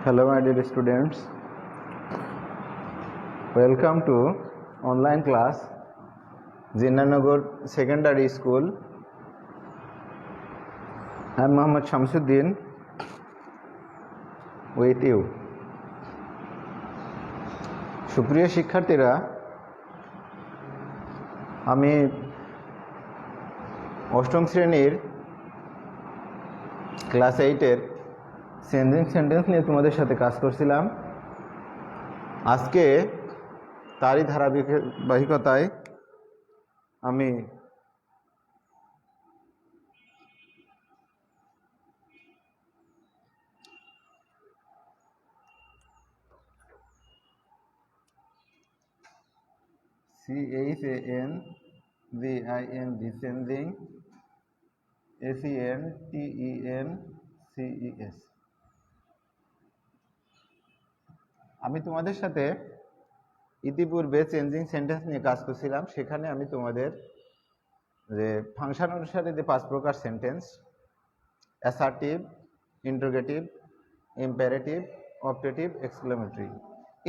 Hello, my dear students. Welcome to online class, Jinnanagar Secondary School. I am Mohammad Shamsuddin with you. সুপ্রিয় শিক্ষার্থীরা, আমি অষ্টম শ্রেণীর class 8-এর changing sentence নিয়ে তোমাদের সাথে কাজ করছিলাম। আজকে তারই ধারাবাহিকতায় আমি CHANGING SENTENCES আমি তোমাদের সাথে ইতিপূর্বে চেঞ্জিং সেন্টেন্স নিয়ে কাজ করছিলাম। সেখানে আমি তোমাদের যে ফাংশন অনুসারে যে 5 প্রকার sentence, assertive, interrogative, imperative, optative, exclamatory,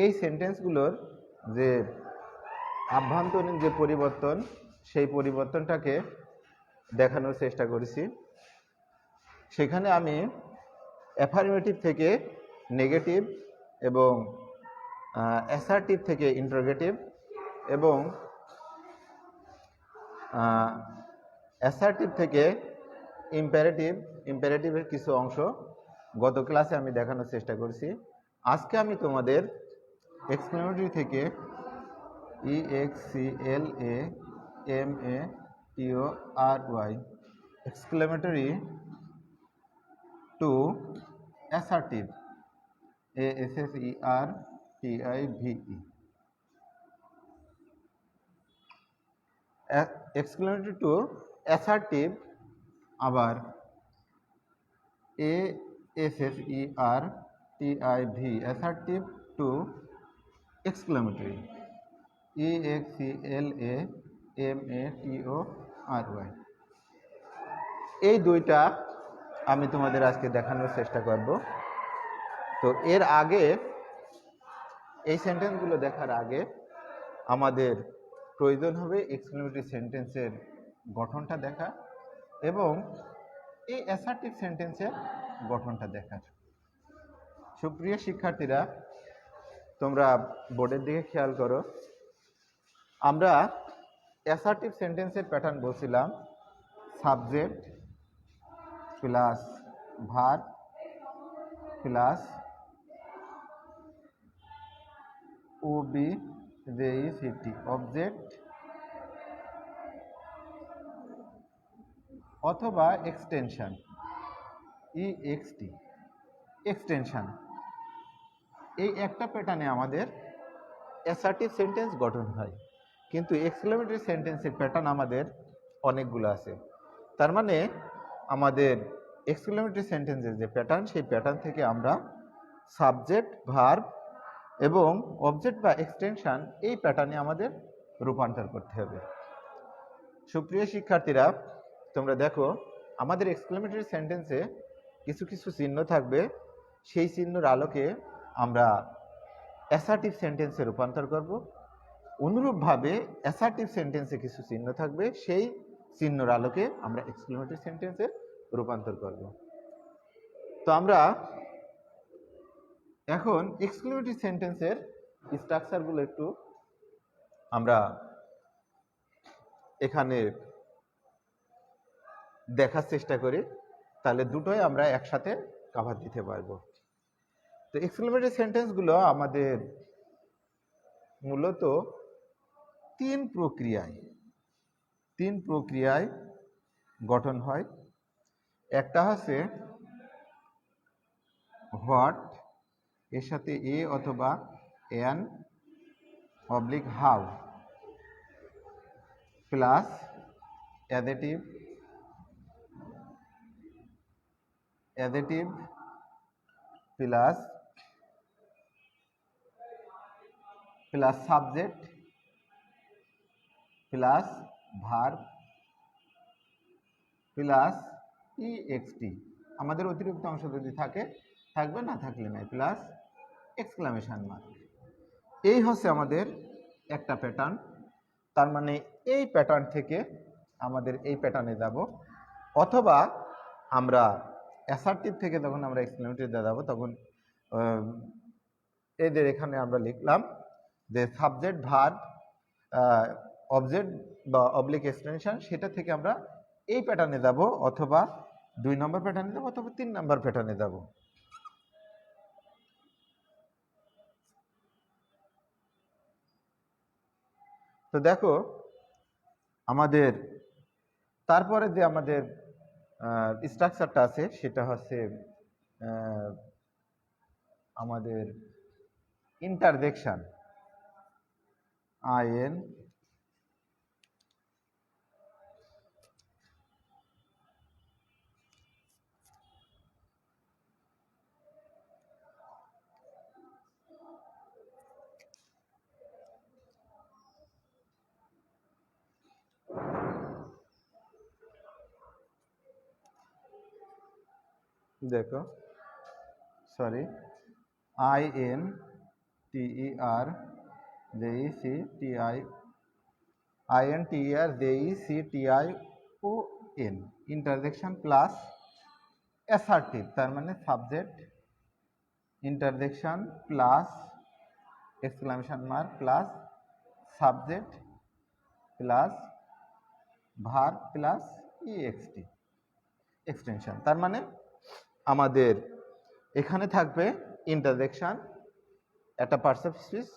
এই সেন্টেন্সগুলোর যে আভ্যন্তরীণ যে পরিবর্তন, সেই পরিবর্তনটাকে দেখানোর চেষ্টা করেছি। সেখানে আমি অ্যাফার্মেটিভ থেকে নেগেটিভ এবং অ্যাসার্টিভ থেকে ইন্টারোগেটিভ এবং অ্যাসার্টিভ থেকে ইম্পারেটিভের কিছু অংশ গত ক্লাসে আমি দেখানোর চেষ্টা করেছি। আজকে আমি তোমাদের এক্সক্লেমেটরি থেকে EXCLAMATORY exclamatory two assertive ASSERTIVE exclamatory two assertive আবার ASSERTIV assertive two exclamatory EXCLAMATORY এই দুইটা আমি তোমাদের আজকে দেখানোর চেষ্টা করব। তো এর আগে, এই সেন্টেন্সগুলো দেখার আগে আমাদের প্রয়োজন হবে এক্সক্লেমেটরি সেন্টেন্সের গঠনটা দেখা এবং এই অ্যাসার্টিভ সেন্টেন্সের গঠনটা দেখার। সুপ্রিয় শিক্ষার্থীরা, তোমরা বোর্ডের দিকে খেয়াল করো। আমরা অ্যাসার্টিভ সেন্টেন্সের প্যাটার্ন বলছিলাম subject plus verb plus OBJECT object অথবা এক্সটেনশন EXT এক্সটেনশন। এই একটা প্যাটার্নে আমাদের অ্যাসার্টিভ সেন্টেন্স গঠন হয়, কিন্তু এক্সক্লেমেটরি সেন্টেন্সের প্যাটার্ন আমাদের অনেকগুলো আছে। তার মানে আমাদের এক্সক্লেমেটরি সেন্টেন্সের যে প্যাটার্ন, সেই প্যাটার্ন থেকে আমরা সাবজেক্ট, ভার্ব এবং অবজেক্ট বা এক্সটেনশন এই প্যাটার্নে আমাদের রূপান্তর করতে হবে। সুপ্রিয় শিক্ষার্থীরা, তোমরা দেখো আমাদের এক্সক্লেমেটরি সেন্টেন্সে কিছু কিছু চিহ্ন থাকবে, সেই চিহ্নের আলোকে আমরা অ্যাসার্টিভ সেন্টেন্সে রূপান্তর করব। অনুরূপভাবে অ্যাসার্টিভ সেন্টেন্সে কিছু চিহ্ন থাকবে, সেই চিহ্নের আলোকে আমরা এক্সক্লেমেটরি সেন্টেন্সে রূপান্তর করব। তো আমরা এখন এক্সক্লেমেটরি সেন্টেন্সের স্ট্রাকচারগুলো একটু আমরা এখানে দেখার চেষ্টা করি, তাহলে দুটোই আমরা একসাথে কভার দিতে পারবো। তো এক্সক্লেমেটরি সেন্টেন্সগুলো আমাদের মূলত তিন প্রক্রিয়ায় গঠন হয়। একটা হচ্ছে হোয়াট, এর সাথে এ অথবা N oblique how plus adjective plus subject plus verb plus EXT। আমাদের অতিরিক্ত অংশ যদি থাকে থাকবে, না থাকলে নাই, প্লাস এক্সক্লামেশন মার্ক। এই হচ্ছে আমাদের একটা প্যাটার্ন। তার মানে এই প্যাটার্ন থেকে আমাদের এই প্যাটার্নে যাব, অথবা আমরা অ্যাসার্টিভ থেকে যখন আমরা এক্সক্লেমেটরিতে যাব তখন এদের এখানে আমরা লিখলাম যে সাবজেক্ট ভার্ব অবজেক্ট বা অবলিক এক্সটেনশন, সেটা থেকে আমরা এই প্যাটার্নে যাব, অথবা 2 নম্বর প্যাটার্নে যাব, অথবা 3 নম্বর প্যাটার্নে যাব। তো দেখো আমাদের তারপরে যে আমাদের স্ট্রাকচারটা আছে সেটা হচ্ছে আমাদের ইন্টারজেকশন, IN দেখো sorry INTERJECTION interjection plus assertive, তার মানে subject interjection plus exclamation mark plus subject plus verb plus EXT extension. তার মানে আমাদের এখানে থাকবে ইন্টারজেকশন, একটা পার্টস স্পিচ,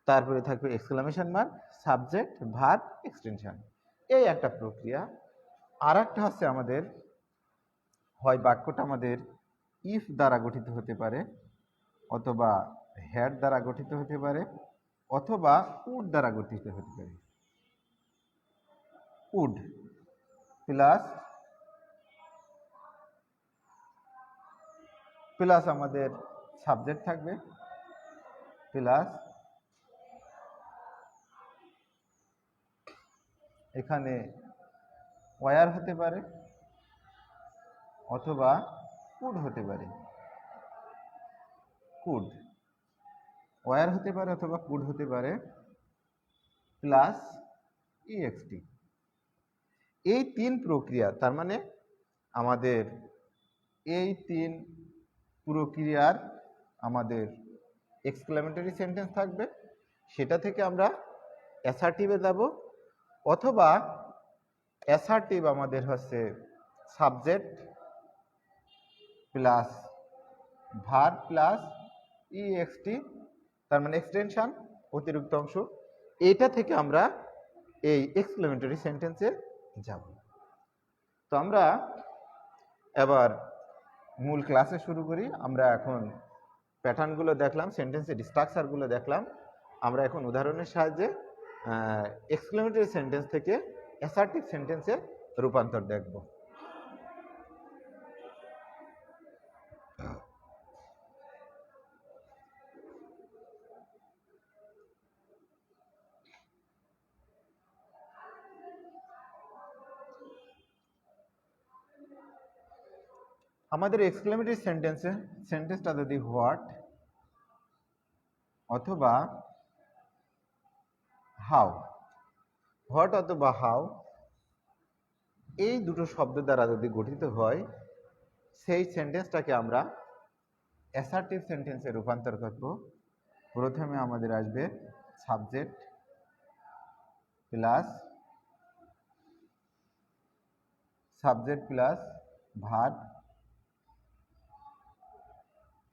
তারপরে থাকবে exclamation mark, subject, verb, extension. এই একটা প্রক্রিয়া। আর একটা হচ্ছে আমাদের হয় বাক্যটা আমাদের ইফ দ্বারা গঠিত হতে পারে, অথবা হ্যাড দ্বারা গঠিত হতে পারে, অথবা উড দ্বারা গঠিত হতে পারে। উড প্লাস আমাদের সাবজেক্ট থাকবে, প্লাস এখানে ওয়ার হতে পারে, অথবা কুড হতে পারে। কুড ওয়ার হতে পারে অথবা কুড হতে পারে, প্লাস EXT। এই 3 প্রক্রিয়া, তার মানে আমাদের এই 3 প্রক্রিয়ার আমাদের এক্সক্লেমেটরি সেন্টেন্স থাকবে, সেটা থেকে আমরা অ্যাসার্টিভে যাব, অথবা অ্যাসার্টিভ আমাদের হচ্ছে subject plus verb plus EXT, তার মানে এক্সটেনশন, অতিরিক্ত অংশ। এইটা থেকে আমরা এই এক্সক্লেমেটরি সেন্টেন্সে যাব। তো আমরা এবার মূল ক্লাসে শুরু করি। আমরা এখন প্যাটার্নগুলো দেখলাম, সেন্টেন্সের স্ট্রাকচারগুলো দেখলাম। আমরা এখন উদাহরণের সাহায্যে এক্সক্লেমেটরি সেন্টেন্স থেকে অ্যাসার্টিভ সেন্টেন্সের রূপান্তর দেখব। আমাদের এক্সক্লেমেটরি সেন্টেন্সটা যদি হোয়াট অথবা হাউ, হোয়াট অথবা হাউ এই দুটো শব্দ দ্বারা যদি গঠিত হয়, সেই সেন্টেন্সটাকে আমরা অ্যাসার্টিভ সেন্টেন্সে রূপান্তর করব। প্রথমে আমাদের আসবে subject plus verb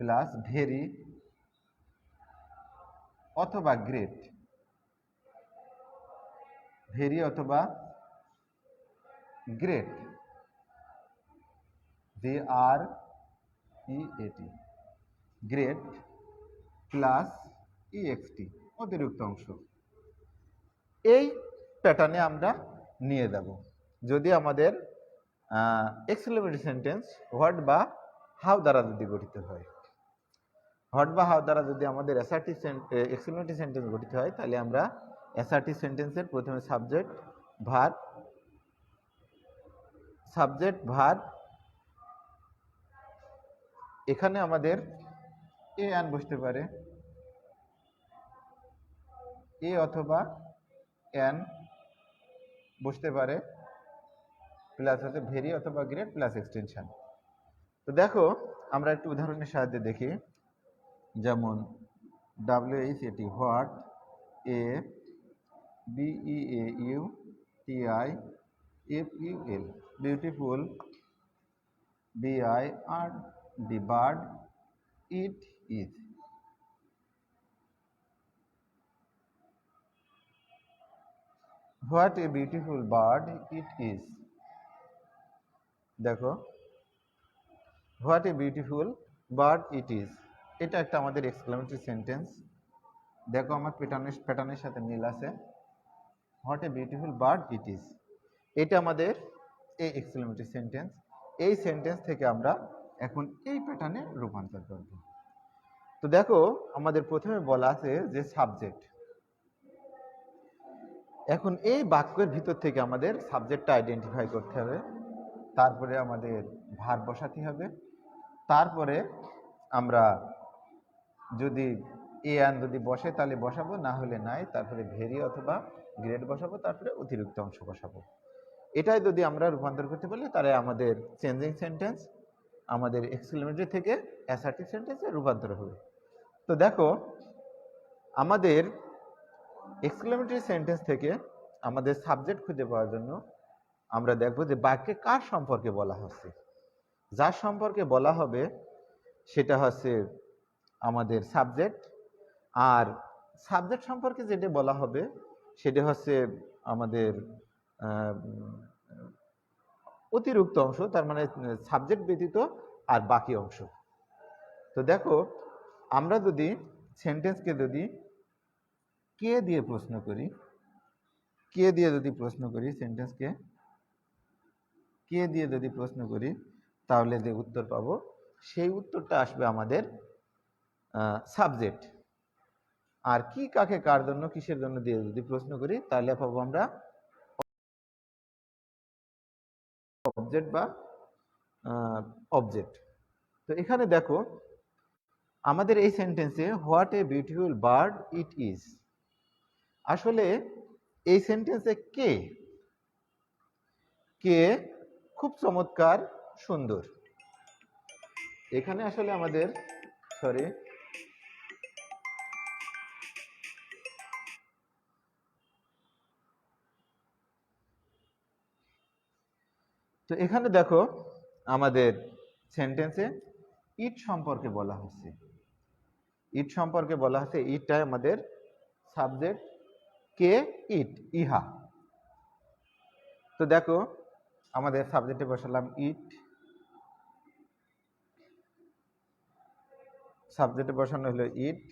plus very অথবা গ্রেট, ভেরি অথবা great, GREAT, great plus EXT, অতিরিক্ত অংশ। এই প্যাটার্নে আমরা নিয়ে যাব যদি আমাদের এক্সক্লেমেটরি সেন্টেন্স হোয়াট বা হাউ দ্বারা যদি গঠিত হয়। হোয়াট বা হাউ দ্বারা যদি আমাদের অ্যাসার্টিভ এক্সক্লেমেটরি সেন্টেন্স গঠিত হয়, তাহলে আমরা অ্যাসার্টিভ সেন্টেন্সের প্রথমে সাবজেক্ট ভার্ব এখানে আমাদের এ অ্যান বসতে পারে, এ অথবা অ্যান বসতে পারে, প্লাস হচ্ছে ভেরি অথবা গ্রেড প্লাস এক্সটেনশন। তো দেখো আমরা একটু উদাহরণের সাহায্যে দেখি, যেমন WHAT what, a BEAUTIFUL beautiful, BIRD bird, it is. What a beautiful bird it is. দেখো what a beautiful bird it is, এটা একটা আমাদের এক্সক্লেমেটরি সেন্টেন্স। দেখো আমার প্যাটার্নের সাথে মিল আছে। What a beautiful bird it is, এটা আমাদের এই এক্সক্লেমেটরি সেন্টেন্স। এই সেন্টেন্স থেকে আমরা এখন এই প্যাটার্নে রূপান্তর করব। তো দেখো আমাদের প্রথমে বলা আছে যে সাবজেক্ট। এখন এই বাক্যের ভিতর থেকে আমাদের সাবজেক্টটা আইডেন্টিফাই করতে হবে, তারপরে আমাদের ভার্ব বসাতে হবে, তারপরে আমরা যদি এ অ্যান যদি বসে তাহলে বসাবো, না হলে নাই, তারপরে ভেরি অথবা গ্রেড বসাবো, তারপরে অতিরিক্ত অংশ বসাবো। এটাই যদি আমরা রূপান্তর করতে পারি তাহলে আমাদের চেঞ্জিং সেন্টেন্স আমাদের এক্সক্লেমেটরি থেকে অ্যাসার্টিভ সেন্টেন্সে রূপান্তর হবে। তো দেখো আমাদের এক্সক্লেমেটরি সেন্টেন্স থেকে আমাদের সাবজেক্ট খুঁজে পাওয়ার জন্য আমরা দেখব যে বাক্যে কার সম্পর্কে বলা হচ্ছে। যার সম্পর্কে বলা হবে সেটা হচ্ছে আমাদের সাবজেক্ট, আর সাবজেক্ট সম্পর্কে যেটা বলা হবে সেটা হচ্ছে আমাদের অতিরিক্ত অংশ, তার মানে সাবজেক্ট ব্যতীত আর বাকি অংশ। তো দেখো আমরা যদি সেন্টেন্সকে যদি কে দিয়ে প্রশ্ন করি, কে দিয়ে যদি প্রশ্ন করি, সেন্টেন্সকে কে দিয়ে যদি প্রশ্ন করি, তাহলে যে উত্তর পাবো সেই উত্তরটা আসবে আমাদের সাবজেক্ট। আর কি কাকে কার জন্য কিসের জন্য দিয়ে যদি প্রশ্ন করি তাহলে পাবো আমরা অবজেক্ট বা অবজেক্ট। তো এখানে দেখো আমাদের এই সেন্টেন্সে what a beautiful bird it is, আসলে এই সেন্টেন্সে কে কে খুব চমৎকার সুন্দর। এখানে আসলে আমাদের সরি তো এখানে দেখো আমাদের সেন্টেন্সে ইট সম্পর্কে বলা হচ্ছে, ইট সম্পর্কে বলা হচ্ছে, ইটটাই আমাদের সাবজেক্ট, কে ইট ইহা। তো দেখো আমাদের সাবজেক্টে বসালাম ইট, সাবজেক্টে বসানো হলো ইট,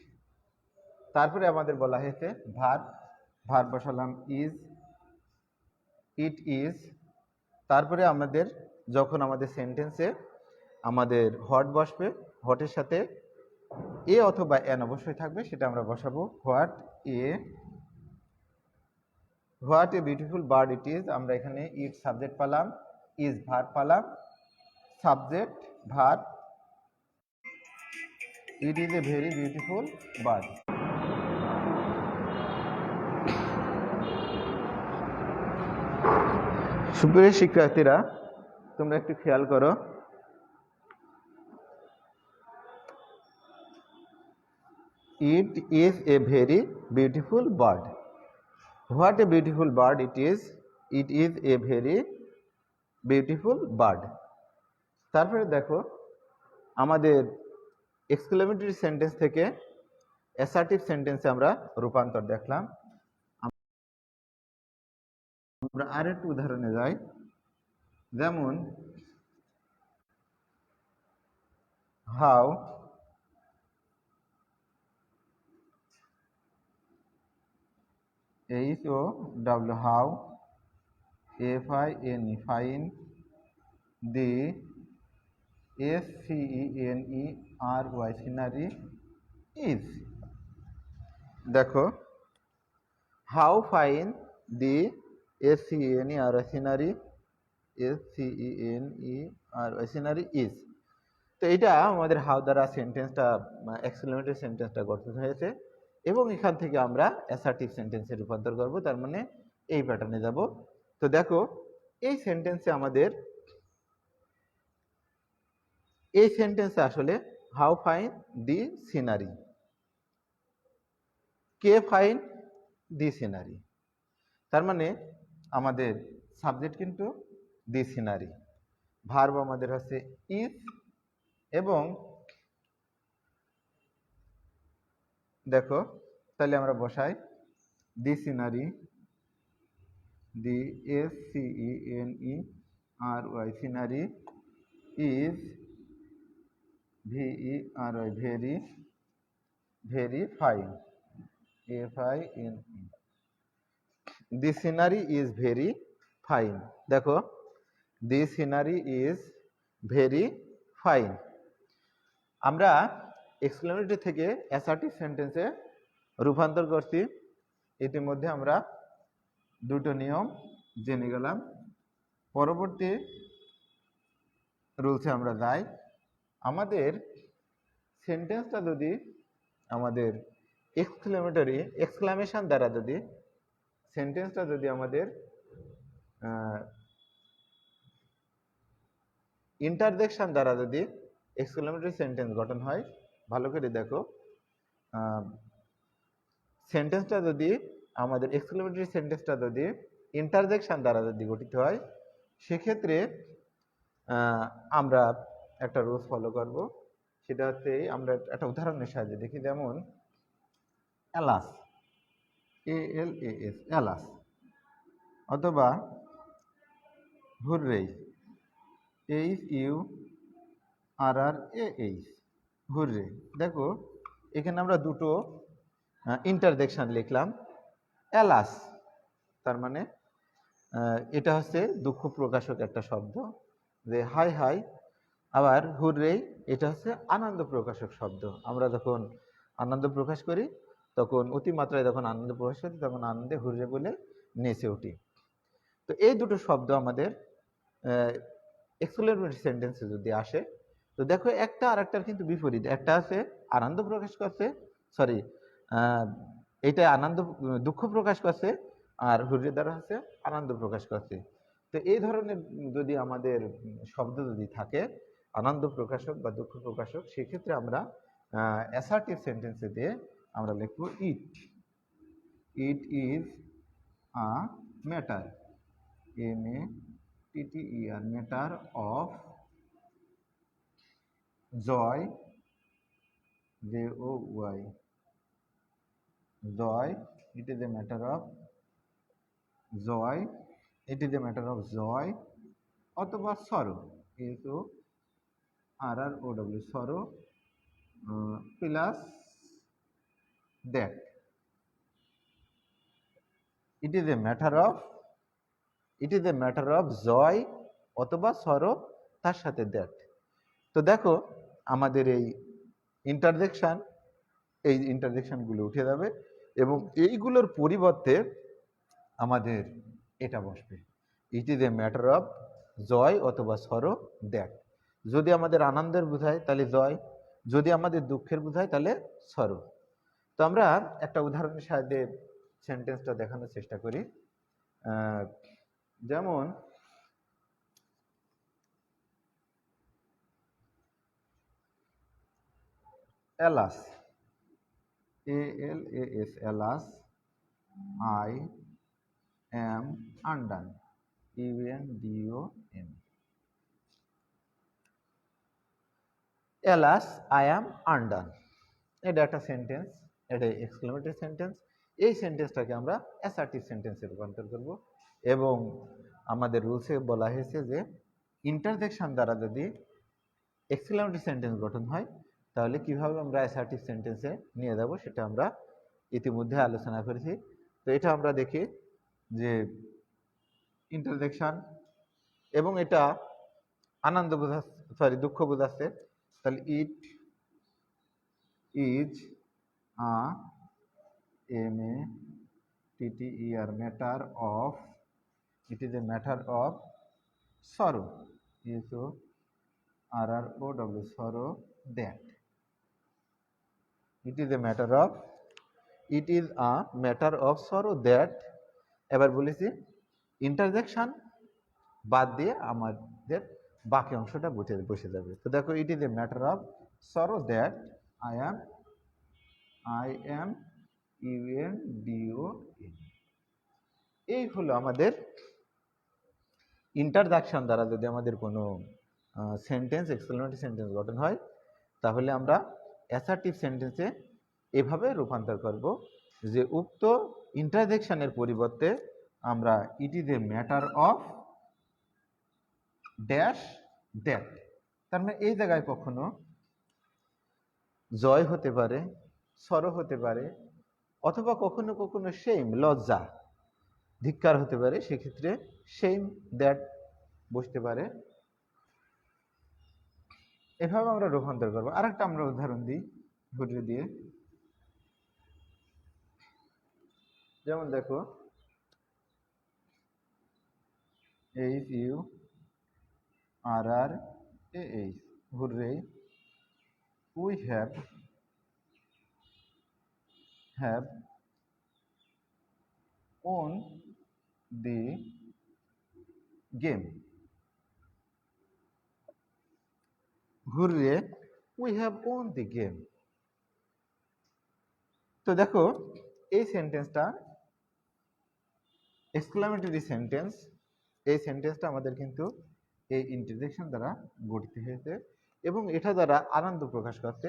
তারপরে আমাদের বলা হয়েছে ভার্ব, ভার্ব বসালাম ইজ, ইট ইজ। তারপরে আমাদের যখন আমাদের সেন্টেন্সে আমাদের হোয়াট বসবে, হোয়াটের সাথে এ অথবা এন অবশ্যই থাকবে, সেটা আমরা বসাবো what a beautiful bird it is. আমরা এখানে ইট সাবজেক্ট পালাম, ইজ ভার্ব পালাম, subject verb, it is a very beautiful bird. সুপ্রিয় শিক্ষার্থীরা তোমরা একটু খেয়াল করো, ইট is a very beautiful bird. What a beautiful bird it is, it is a very beautiful bird. তারপরে দেখো আমাদের এক্সক্লেমেটরি সেন্টেন্স থেকে অ্যাসার্টিভ সেন্টেন্সে আমরা রূপান্তর দেখলাম। আমরা আরেকটু উদাহরণে যাই, যেমন how, HOW how, FINE fine, the SCENERY scenery is. দেখো how fine the SCENERY scenery, SCENERY scenery is. তো এটা আমাদের হাউ দ্বারা সেন্টেন্সটা এক্সক্লেমেটরি সেন্টেন্সটা গঠন হয়েছে এবং এখান থেকে আমরা অ্যাসার্টিভ সেন্টেন্সে রূপান্তর করব, তার মানে এই প্যাটার্নে যাব। তো দেখো এই সেন্টেন্সে আমাদের এই সেন্টেন্সে আসলে how fine the scenery, K fine the scenery, তার মানে আমাদের সাবজেক্ট কিন্তু দি সিনারি, ভার্ব আমাদের হচ্ছে ইজ, এবং দেখো তাহলে আমরা বসাই the scenery, the SCENERY scenery is VERY very, very fine FINE, the scenery is very fine. দেখো the scenery is very fine. আমরা এক্সক্লেমেটরি থেকে অ্যাসার্টিভ সেন্টেন্সে রূপান্তর করছি। ইতিমধ্যে আমরা দুটো নিয়ম জেনে গেলাম। পরবর্তী রুলসে আমরা যাই। আমাদের সেন্টেন্সটা যদি আমাদের এক্সক্লামেশন দ্বারা যদি সেন্টেন্সটা যদি আমাদের ইন্টারজেকশন দ্বারা যদি এক্সক্লেমেটরি সেন্টেন্স গঠন হয়, ভালো করে দেখো, সেন্টেন্সটা যদি আমাদের এক্সক্লেমেটরি সেন্টেন্সটা যদি ইন্টারজেকশন দ্বারা যদি গঠিত হয়, সেক্ষেত্রে আমরা একটা রুলস ফলো করব। সেটা হচ্ছে আমরা একটা উদাহরণের সাহায্যে দেখি। যেমন অ্যালাস, ALAS অ্যালাস, অথবা হুররে, HURRAH হুররে। দেখো এখানে আমরা দুটো ইন্টারজেকশন লিখলাম। অ্যালাস তার মানে এটা হচ্ছে দুঃখ প্রকাশক একটা শব্দ, যে হাই হাই। আবার হুররে এটা হচ্ছে আনন্দ প্রকাশক শব্দ। আমরা যখন আনন্দ প্রকাশ করি তখন অতিমাত্রায় যখন আনন্দ প্রকাশ করি তখন আনন্দে হুররে বলে নেচে উঠি। তো এই দুটো শব্দ আমাদের এক্সক্লেমেটরি সেন্টেন্সে যদি আসে, তো দেখো একটা আর একটার কিন্তু বিপরীত। একটা আছে আনন্দ প্রকাশ করছে, সরি এটা আনন্দ দুঃখ প্রকাশ করছে, আর হুররে দ্বারা হচ্ছে আনন্দ প্রকাশ করছে। তো এই ধরনের যদি আমাদের শব্দ যদি থাকে আনন্দ প্রকাশক বা দুঃখ প্রকাশক, সেক্ষেত্রে আমরা অ্যাসার্টিভ সেন্টেন্সে দিয়ে আমরা লিখব it, it is a matter, MATTER matter of joy, JOY joy, it is a matter of joy, it is a matter of joy, অথবা sorrow, SORROW sorrow plus that, it is a matter of, it is a matter of joy অথবা sorrow তার সাথে that। তো দেখো আমাদের এই ইন্টারজেকশনগুলো উঠে যাবে এবং এইগুলোর পরিবর্তে আমাদের এটা বসবে, it is a matter of joy অথবা সরো দ্যাট। যদি আমাদের আনন্দের বোঝায় তাহলে জয়, যদি আমাদের দুঃখের বোঝায় তাহলে সরো। তো আমরা একটা উদাহরণের সাহায্যে সেন্টেন্সটা দেখানোর চেষ্টা করি। যেমন alas, ALAS alas, I am undone, UNDON, alas I am undone. এটা একটা সেন্টেন্স, এটা এক্সক্লেমেটরি সেন্টেন্স। এই সেন্টেন্সটাকে আমরা অ্যাসার্টিভ সেন্টেন্সে রূপান্তর করব এবং আমাদের রুলসে বলা হয়েছে যে ইন্টারজেকশন দ্বারা যদি এক্সক্লেমেটরি সেন্টেন্স গঠন হয় তাহলে কিভাবে আমরা অ্যাসার্টিভ সেন্টেন্সে নিয়ে যাব সেটা আমরা ইতিমধ্যে আলোচনা করেছি। তো এটা আমরা দেখি যে ইন্টারজেকশন এবং এটা আনন্দ বোঝাচ্ছে, সরি দুঃখ বোঝাচ্ছে, তাহলে ইট is a MATTER matter of, it is a matter of sorrow, RROW, sorrow that. It is a matter of, it is a matter of sorrow that, এবার বলেছি ইন্টারজেকশন বাদ দিয়ে আমাদের বাকি অংশটা বসে যাবে। তো দেখো, ইট is a matter of sorrow that I am UNDON। এই হলো আমাদের ইন্টারজেকশন দ্বারা যদি আমাদের কোনো সেন্টেন্স, এক্সক্লেমেটরি সেন্টেন্স গঠন হয়, তাহলে আমরা অ্যাসার্টিভ সেন্টেন্সে এভাবে রূপান্তর করব যে উক্ত ইন্টারজেকশনের পরিবর্তে আমরা ইট is a matter of dash that. তার মানে এই জায়গায় কখনো জয় হতে পারে, সরো হতে পারে, অথবা কখনো কখনো শেম, লজ্জা, ধিক্কার হতে পারে, সেক্ষেত্রে শেম দ্যাট বসতে পারে। এভাবে আমরা রূপান্তর করবো। আরেকটা আমরা উদাহরণ দিই ঘুরিয়ে দিয়ে, যেমন দেখো, HURRAH, hurray, we have won the game. Hurray, we have won the game. তো দেখো, এই সেন্টেন্সটা এক্সক্লেমেটরি সেন্টেন্স। এই সেন্টেন্সটা আমাদের কিন্তু এই ইন্টারজেকশন দ্বারা গঠিত হয়েছে, এবং এটা দ্বারা আনন্দ প্রকাশ করতে,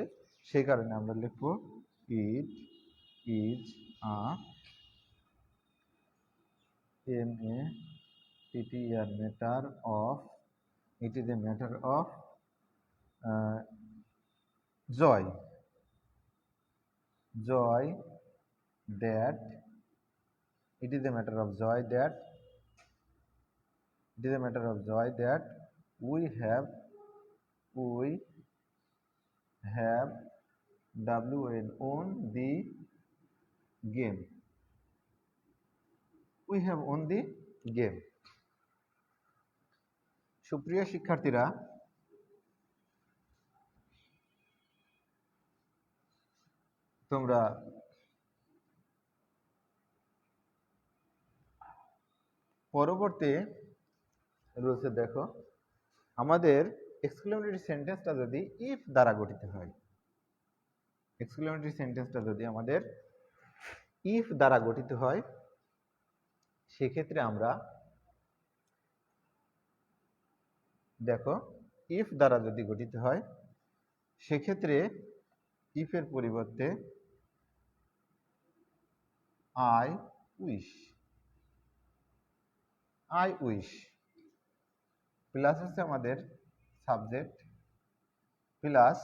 সেই কারণে আমরা লিখব it is a matter of, it is a matter of joy that, it is a matter of joy that, it is a matter of joy that we have won the game. We have won the game. সুপ্রিয় শিক্ষার্থীরা, তোমরা পরবর্তী রুলসে দেখো, আমাদের exclamatory সেন্টেন্সটা যদি if দ্বারা গঠিত হয়, এক্সক্লেমেটরি সেন্টেন্সটা যদি আমাদের ইফ দ্বারা গঠিত হয়, সেক্ষেত্রে আমরা দেখো, ইফ দ্বারা যদি গঠিত হয়, সেক্ষেত্রে ইফের পরিবর্তে আই উইশ প্লাস হচ্ছে আমাদের সাবজেক্ট প্লাস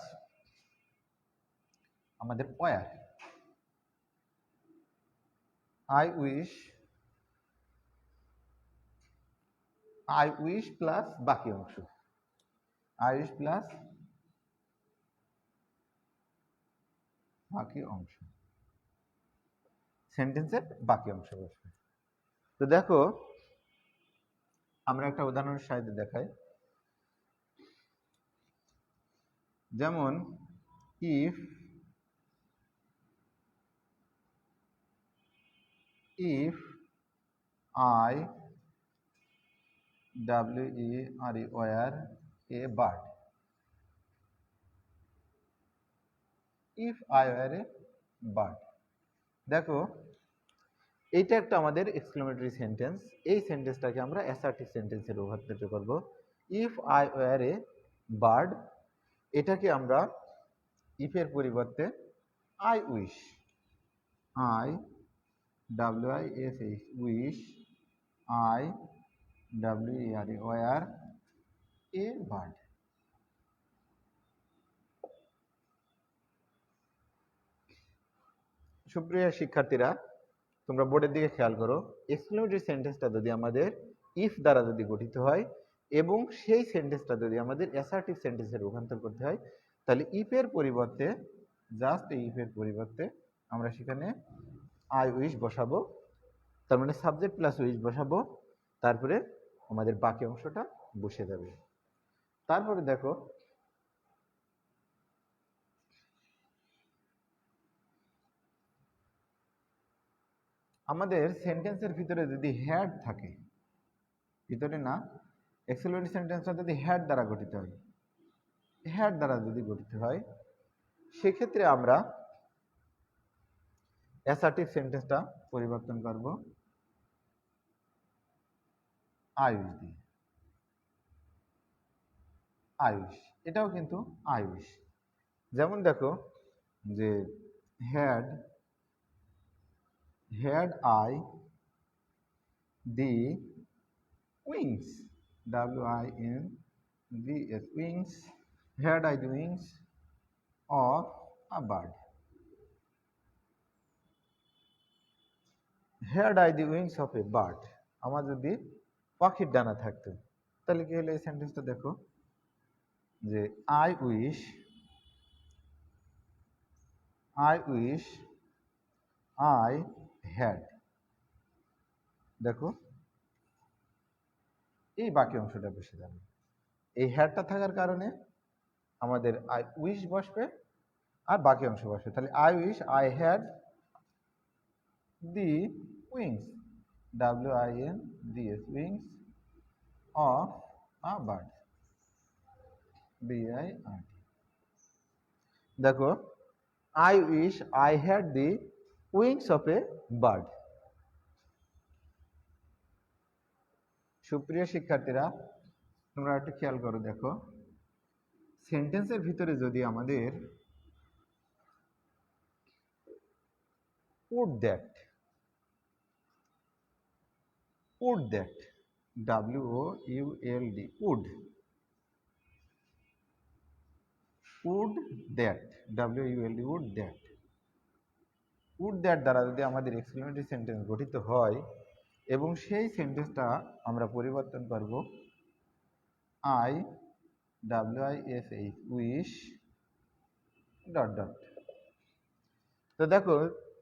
আমাদের ওয়ার, আই উইশ প্লাস বাকি অংশ, আই উইশ প্লাস বাকি অংশ, সেন্টেন্সের বাকি অংশ বসবে। তো দেখো, আমরা একটা উদাহরণের সাহায্যে দেখাই। যেমন, if I were a bird, if I were a bird। দেখো, এইটা একটা আমাদের এক্সক্লেমেটরি সেন্টেন্স। এই সেন্টেন্সটাকে আমরা অ্যাসার্টিভ সেন্টেন্সে রূপান্তরিত করব। If I were a bird, এটাকে আমরা ইফের পরিবর্তে I wish, wish, were a bird. সুপ্রিয় শিক্ষার্থীরা, তোমরা বোর্ডের দিকে খেয়াল করো, এক্সক্লেমেটরি সেন্টেন্সটা যদি আমাদের ইফ দ্বারা যদি গঠিত হয়, এবং সেই সেন্টেন্সটা যদি আমাদের অ্যাসার্টিভ সেন্টেন্সে রূপান্তর করতে হয়, তাহলে ইফের পরিবর্তে, জাস্ট ইফের পরিবর্তে আমরা সেখানে আই উইশ বসাবো, তার মানে সাবজেক্ট প্লাস উইশ বসাবো, তারপরে আমাদের বাকি অংশটা বসে যাবে। তারপরে দেখো, আমাদের সেন্টেন্সের ভিতরে যদি হ্যাড থাকে, ভিতরে না, এক্সক্লেমেটরি সেন্টেন্সটা যদি হ্যাড দ্বারা গঠিত হয়, হ্যাড দ্বারা যদি গঠিত হয়, সেক্ষেত্রে আমরা অ্যাসার্টিভ সেন্টেন্সটা পরিবর্তন করব আয়ুষ দিয়ে। আয়ুষ, এটাও কিন্তু আয়ুষ। যেমন দেখো যে had I the wings, WINGS, wings, had I the wings of a bird, had I the wings of a bird, আমার যদি পাখির ডানা থাকতো, তাহলে কি হলো এই সেন্টেন্সটা দেখো যে I wish I had, দেখো এই বাকি অংশটা বসে যাবে। এই হ্যাডটা থাকার কারণে আমাদের আই উইশ বসবে আর বাকি অংশ বসবে, তাহলে I wish I had the wings, WINGS, wings of a bird, BIRD। দেখো I wish I had the wings of A bird. সুপ্রিয় শিক্ষার্থীরা, তোমরা একটু খেয়াল করো, দেখো সেন্টেন্সের ভিতরে যদি আমাদের would that, would that, WOULD, would that, WOULD, would that, would that দ্বারা যদি আমাদের এক্সক্লেমেটরি সেন্টেন্স গঠিত হয় এবং সেই সেন্টেন্সটা আমরা পরিবর্তন করব I WISH wish dot dot. তো দেখো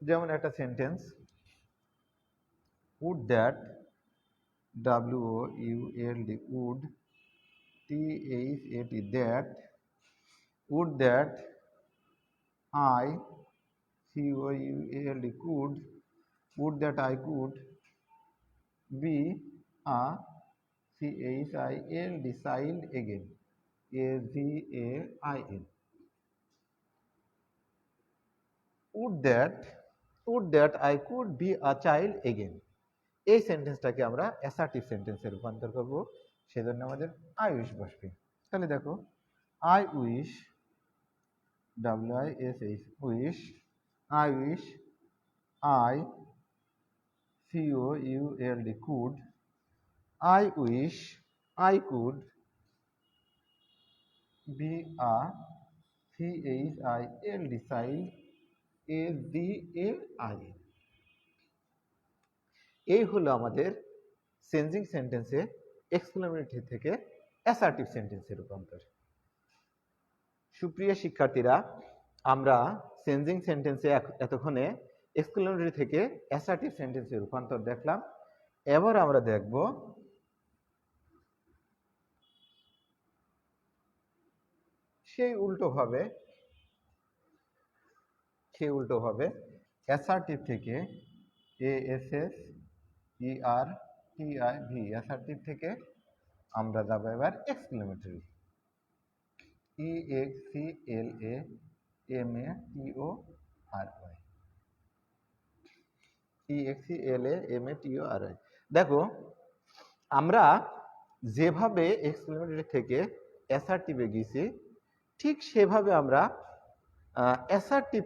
যেমন একটা sentence would that, WOULD, would, THAT, that, would that I COULD could, would that I could be a CHILD, child again, AVAIN, would that I could be a child again। এই সেন্টেন্সটাকে আমরা assertive সেন্টেন্সে রূপান্তর করব, সেজন্য আমাদের I wish বসবে। তাহলে দেখো I wish, WISH, wish, I wish I COULD could, I wish I could be a CHILD, child, AVAIN। এই হলো আমাদের চেঞ্জিং সেন্টেন্সে এক্সক্লেমেটরি থেকে অ্যাসার্টিভ সেন্টেন্সে রূপান্তর। সুপ্রিয় শিক্ষার্থীরা, আমরা চেঞ্জিং সেন্টেন্সে এতক্ষণে এক্সক্লেমেটরি থেকে অ্যাসার্টিভ সেন্টেন্সে রূপান্তর দেখলাম। এবার আমরা দেখব সেই উল্টোভাবে অ্যাসার্টিভ থেকে ASSERTIV, অ্যাসার্টিভ থেকে আমরা যাব এবার এক্সক্লেমেটরি, EXCLAMATORY। দেখো আমরা যেভাবে এক্সক্লেমেটরি থেকে অ্যাসার্টিভে গেছি, ঠিক সেভাবে আমরা অ্যাসার্টিভ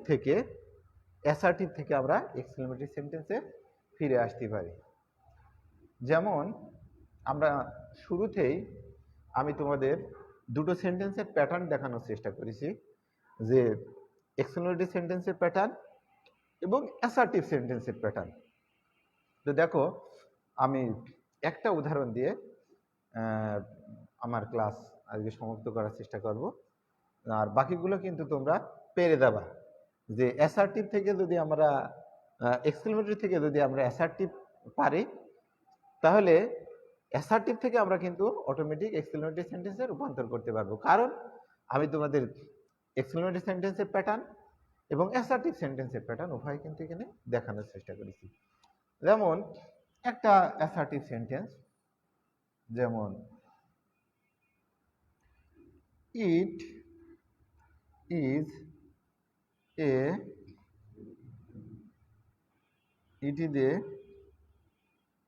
থেকে আমরা এক্সক্লেমেটরি সেন্টেন্সে ফিরে আসতে পারি। যেমন আমরা শুরুতেই আমি তোমাদের দুটো সেন্টেন্সের প্যাটার্ন দেখানোর চেষ্টা করেছি, যে এক্সক্লেমেটরি সেন্টেন্সের প্যাটার্ন এবং অ্যাসার্টিভ সেন্টেন্সের প্যাটার্ন। তো দেখো আমি একটা উদাহরণ দিয়ে আমার ক্লাস আজকে সমাপ্ত করার চেষ্টা করব, আর বাকিগুলো কিন্তু তোমরা পেরে যাবা। যে অ্যাসার্টিভ থেকে যদি আমরা এক্সক্লেমেটরি থেকে যদি আমরা অ্যাসার্টিভ পারি, তাহলে অ্যাসার্টিভ থেকে আমরা কিন্তু অটোমেটিক এক্সক্লেমেটরি সেন্টেন্সে রূপান্তর করতে পারবো, কারণ আমি তোমাদের এক্সক্লেমেটরি সেন্টেন্সের প্যাটার্ন এবং অ্যাসার্টিভ সেন্টেন্সের প্যাটার্ন উভয় কিন্তু এখানে দেখানোর চেষ্টা করেছি। যেমন একটা অ্যাসার্টিভ সেন্টেন্স, যেমন ইট is A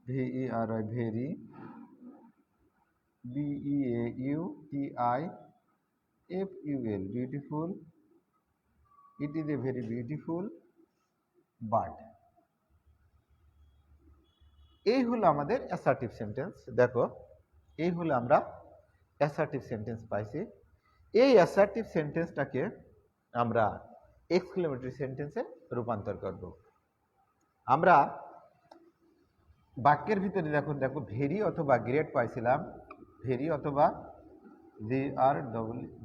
VERY very BEAUTIFUL beautiful, it is a very beautiful bird। এই হলো আমাদের অ্যাসার্টিভ সেন্টেন্স। দেখো, এই হলো আমরা অ্যাসার্টিভ সেন্টেন্স পাইছি। এই অ্যাসার্টিভ সেন্টেন্সটাকে আমরা এক্সক্লেমেটরি সেন্টেন্সে রূপান্তর করব। আমরা বাক্যের ভিতরে দেখো ভেরি অথবা গ্রেট পাইছিলাম, ভেরি অথবা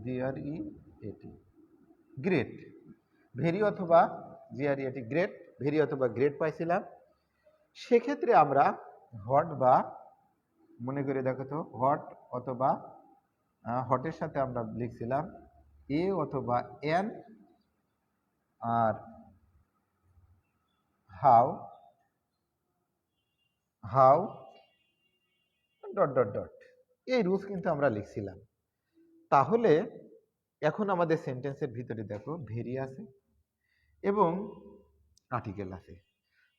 GREAT, গ্রেট, ভেরি অথবা GREAT, গ্রেট, ভেরি অথবা গ্রেট পাইছিলাম। সেক্ষেত্রে আমরা হট বা, মনে করে দেখো তো, হট অথবা হটের সাথে আমরা লিখছিলাম এ অথবা এন, আর হাউ ডট ডট ডট, এই রুলস কিন্তু আমরা লিখছিলাম। তাহলে এখন আমাদের সেন্টেন্সের ভিতরে দেখো ভেরি আছে এবং আর্টিকেল আছে।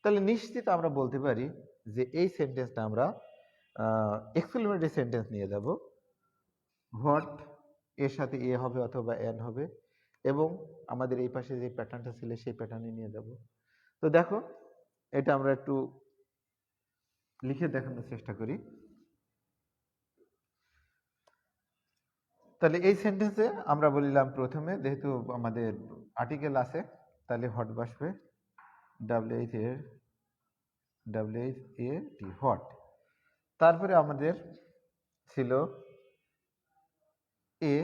তাহলে নিশ্চিত আমরা বলতে পারি যে এই সেন্টেন্সটা আমরা এক্সক্লেমেটরি সেন্টেন্স নিয়ে যাব। হোয়াট এর সাথে এ হবে অথবা এন হবে, এবং আমাদের এই পাশে যে প্যাটার্নটা ছিল সেই প্যাটার্নে নিয়ে যাব। তো দেখো, এটা আমরা একটু লিখে দেখানোর চেষ্টা করি। তাহলে এই সেন্টেন্সে আমরা বলিলাম প্রথমে, যেহেতু আমাদের আর্টিকেল আছে, তাহলে হট বসবে, WHAT, হট। তারপরে আমাদের ছিল এ,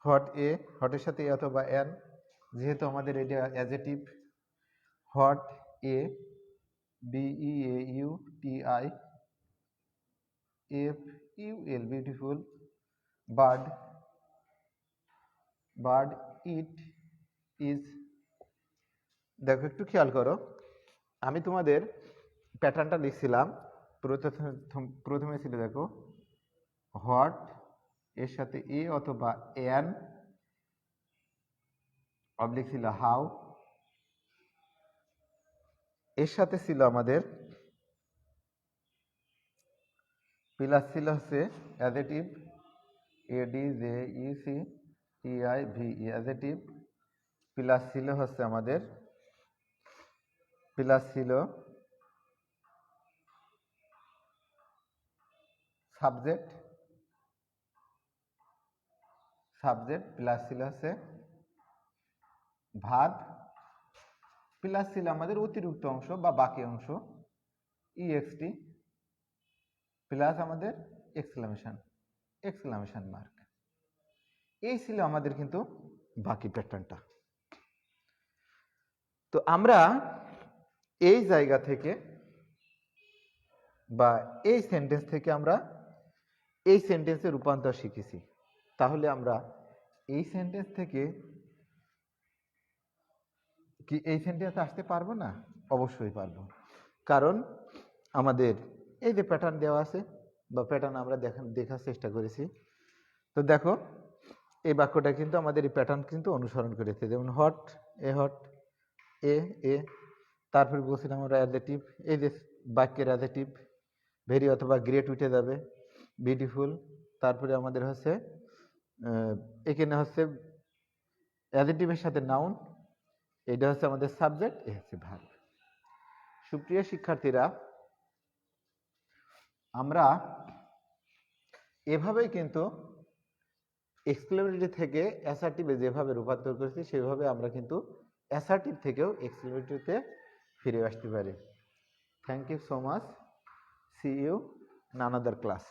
হট এ, হটের সাথে এ অথবা এন, যেহেতু আমাদের এটা adjective, hot A, BEAUTIFUL beautiful, bird it is. দেখো একটু খেয়াল করো, আমি তোমাদের প্যাটার্নটা লিখছিলাম। প্রথমে ছিল দেখো হোয়াট এর সাথে এ অথবা এন, অবলিক ছিল হাউ, এর সাথে ছিল আমাদের প্লাস ছিল হচ্ছে অ্যাডজেক্টিভ, ADJECTIVE, অ্যাডজেক্টিভ, প্লাস ছিল হচ্ছে আমাদের সাবজেক্ট, প্লাস ছিল হচ্ছে ভার্ব, প্লাস ছিল আমাদের অতিরিক্ত অংশ বা বাকি অংশ EXT, প্লাস আমাদের এক্সক্লামেশন মার্ক। এই ছিল আমাদের কিন্তু বাকি প্যাটার্নটা। তো আমরা এই জায়গা থেকে বা এই সেন্টেন্স থেকে আমরা এই সেন্টেন্সের রূপান্তর শিখেছি। তাহলে আমরা এই সেন্টেন্স থেকে কি এই সেন্টেন্স আসতে পারবো না? অবশ্যই পারবো, কারণ আমাদের এই যে প্যাটার্ন দেওয়া আছে বা প্যাটার্ন আমরা দেখার চেষ্টা করেছি। তো দেখো, এই বাক্যটা কিন্তু আমাদের এই প্যাটার্ন কিন্তু অনুসরণ করেছে। যেমন হট এ, তারপরে বলছিলাম আমরা অ্যাডজেক্টিভ, এই যে বাক্যের অ্যাডজেক্টিভ ভেরি অথবা গ্রেট উঠে যাবে, বিউটিফুল, তারপরে আমাদের হচ্ছে এখানে হচ্ছে অ্যাডজেক্টিভের সাথে নাউন, এটা হচ্ছে আমাদের সাবজেক্ট, এ হচ্ছে ভার্ব। সুপ্রিয় শিক্ষার্থীরা, আমরা এভাবেই কিন্তু এক্সক্লেমেটরি থেকে অ্যাসার্টিভে যেভাবে রূপান্তর করেছি সেভাবে আমরা কিন্তু অ্যাসার্টিভ থেকেও এক্সক্লেমেটরিতে ফিরে আসতে পারি। Thank you so much, see you in another class.